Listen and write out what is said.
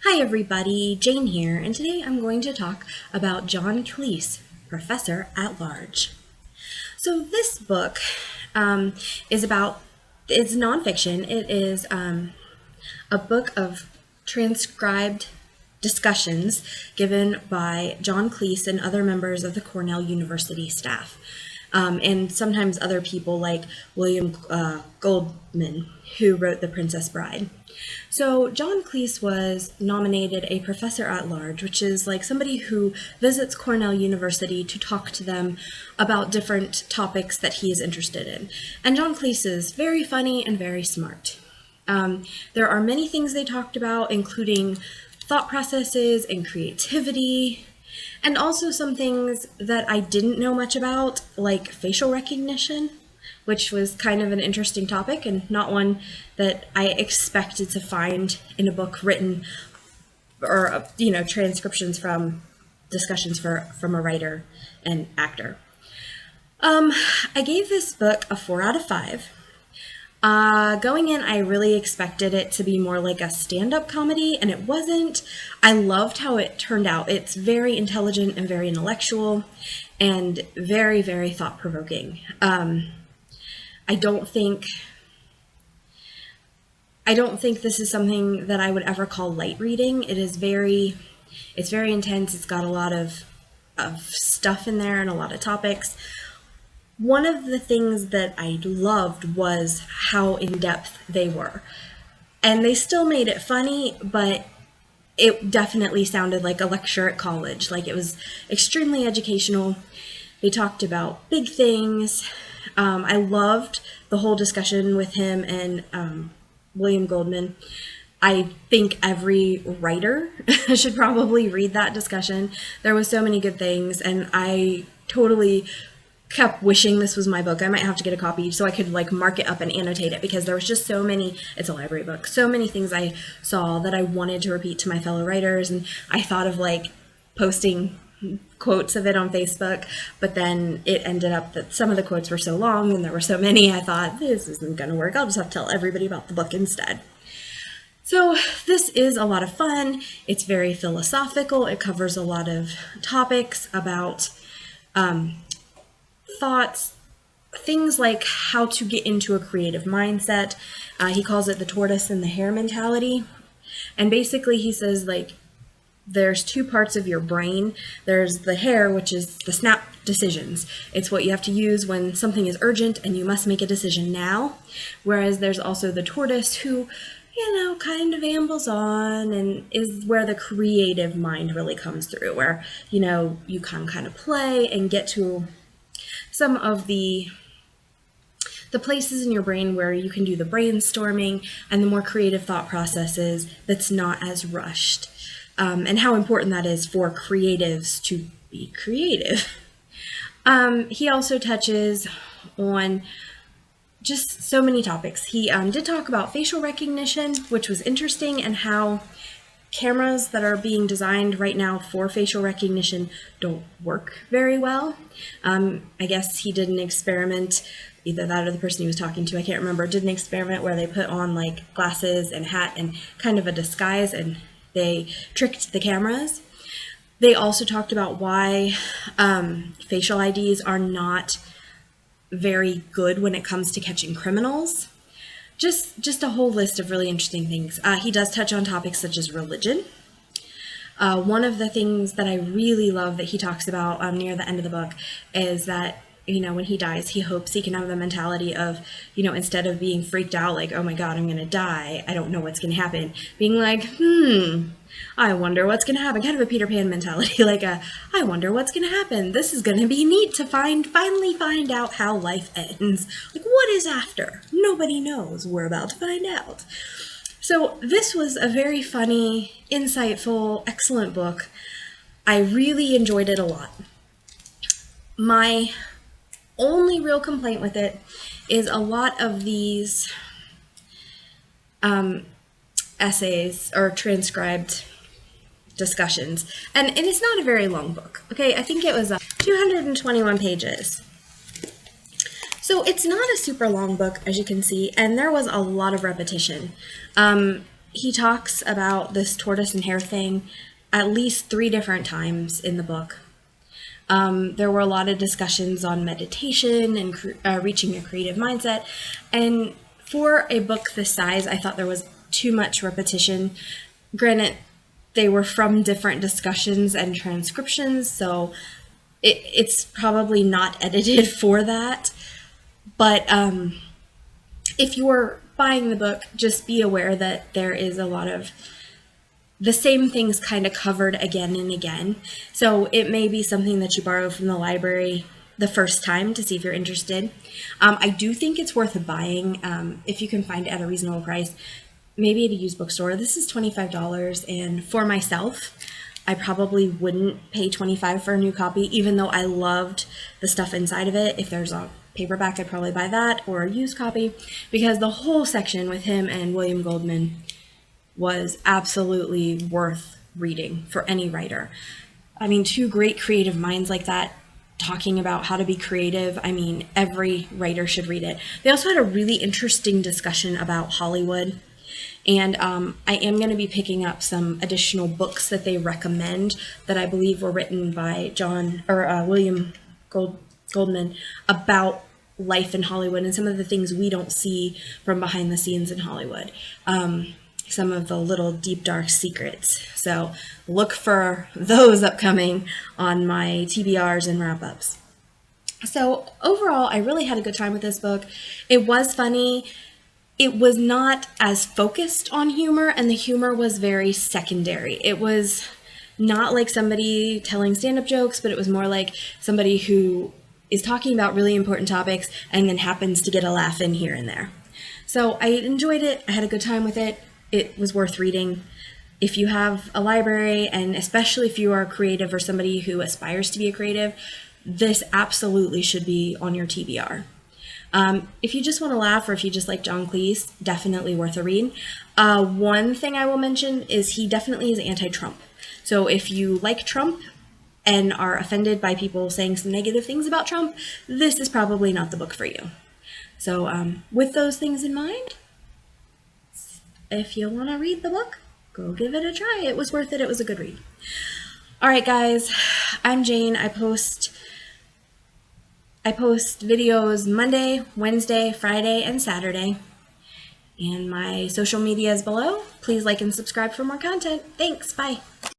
Hi everybody, Jane here, and today I'm going to talk about John Cleese, Professor at Large. So this book is about, it's nonfiction. It is a book of transcribed discussions given by John Cleese and other members of the Cornell University staff. And sometimes other people like William Goldman, who wrote The Princess Bride. So John Cleese was nominated a professor at large, which is like somebody who visits Cornell University to talk to them about different topics that he is interested in. And John Cleese is very funny and very smart. There are many things they talked about, including thought processes and creativity, and also some things that I didn't know much about, like facial recognition, which was kind of an interesting topic and not one that I expected to find in a book written or, transcriptions from discussions from a writer and actor. I gave this book a 4 out of 5. Going in, I really expected it to be more like a stand-up comedy, and it wasn't. I loved how it turned out. It's very intelligent and very intellectual and very, very thought-provoking. I don't think this is something that I would ever call light reading. It's very intense. It's got a lot of stuff in there and a lot of topics. One of the things that I loved was how in-depth they were. And they still made it funny, but it definitely sounded like a lecture at college. Like, it was extremely educational. They talked about big things. I loved the whole discussion with him and William Goldman. I think every writer should probably read that discussion. There was so many good things, and I totally kept wishing this was my book. I might have to get a copy so I could mark it up and annotate it, because there was just so many, it's a library book, so many things I saw that I wanted to repeat to my fellow writers, and I thought of posting quotes of it on Facebook, but then it ended up that some of the quotes were so long and there were so many, I thought, this isn't going to work. I'll just have to tell everybody about the book instead. So this is a lot of fun. It's very philosophical. It covers a lot of topics about thoughts, things like how to get into a creative mindset. He calls it the tortoise and the hare mentality. And basically he says, there's two parts of your brain. There's the hare, which is the snap decisions. It's what you have to use when something is urgent and you must make a decision now. Whereas there's also the tortoise who, kind of ambles on and is where the creative mind really comes through, where, you can kind of play and get to some of the places in your brain where you can do the brainstorming and the more creative thought processes that's not as rushed. And how important that is for creatives to be creative. He also touches on just so many topics. He did talk about facial recognition, which was interesting, and how cameras that are being designed right now for facial recognition don't work very well. I guess he did an experiment, either that or the person he was talking to, I can't remember, did an experiment where they put on glasses and hat and kind of a disguise, and they tricked the cameras. They also talked about why facial IDs are not very good when it comes to catching criminals. Just a whole list of really interesting things. He does touch on topics such as religion. One of the things that I really love that he talks about near the end of the book is that, when he dies, he hopes he can have the mentality of, instead of being freaked out like, oh my God, I'm going to die, I don't know what's going to happen, being like, I wonder what's going to happen. Kind of a Peter Pan mentality, I wonder what's going to happen. This is going to be neat to finally find out how life ends. What is after? Nobody knows. We're about to find out. So this was a very funny, insightful, excellent book. I really enjoyed it a lot. My only real complaint with it is a lot of these essays or transcribed discussions, and it's not a very long book. Okay, I think it was 221 pages. So it's not a super long book, as you can see, and there was a lot of repetition. he talks about this tortoise and hare thing at least 3 different times in the book. There were a lot of discussions on meditation and reaching a creative mindset. And for a book this size, I thought there was too much repetition. Granted, they were from different discussions and transcriptions, so it's probably not edited for that. But if you're buying the book, just be aware that there is a lot of the same things kind of covered again and again. So it may be something that you borrow from the library the first time to see if you're interested. I do think it's worth buying if you can find it at a reasonable price, maybe at a used bookstore. This is $25, and for myself, I probably wouldn't pay $25 for a new copy, even though I loved the stuff inside of it. If there's a paperback, I'd probably buy that, or a used copy, because the whole section with him and William Goldman was absolutely worth reading for any writer. I mean, 2 great creative minds like that talking about how to be creative. I mean, every writer should read it. They also had a really interesting discussion about Hollywood. And I am going to be picking up some additional books that they recommend that I believe were written by William Goldman about life in Hollywood and some of the things we don't see from behind the scenes in Hollywood. Some of the little deep, dark secrets. So look for those upcoming on my TBRs and wrap-ups. So overall, I really had a good time with this book. It was funny. It was not as focused on humor, and the humor was very secondary. It was not like somebody telling stand-up jokes, but it was more like somebody who is talking about really important topics and then happens to get a laugh in here and there. So I enjoyed it. I had a good time with it. It was worth reading. If you have a library, and especially if you are creative or somebody who aspires to be a creative, this absolutely should be on your TBR. If you just want to laugh, or if you just like John Cleese, definitely worth a read. One thing I will mention is he definitely is anti-Trump. So if you like Trump and are offended by people saying some negative things about Trump, this is probably not the book for you. So with those things in mind, if you want to read the book, go give it a try. It was worth it. It was a good read. All right, guys, I'm Jane. I post videos Monday, Wednesday, Friday, and Saturday. And my social media is below. Please like and subscribe for more content. Thanks. Bye.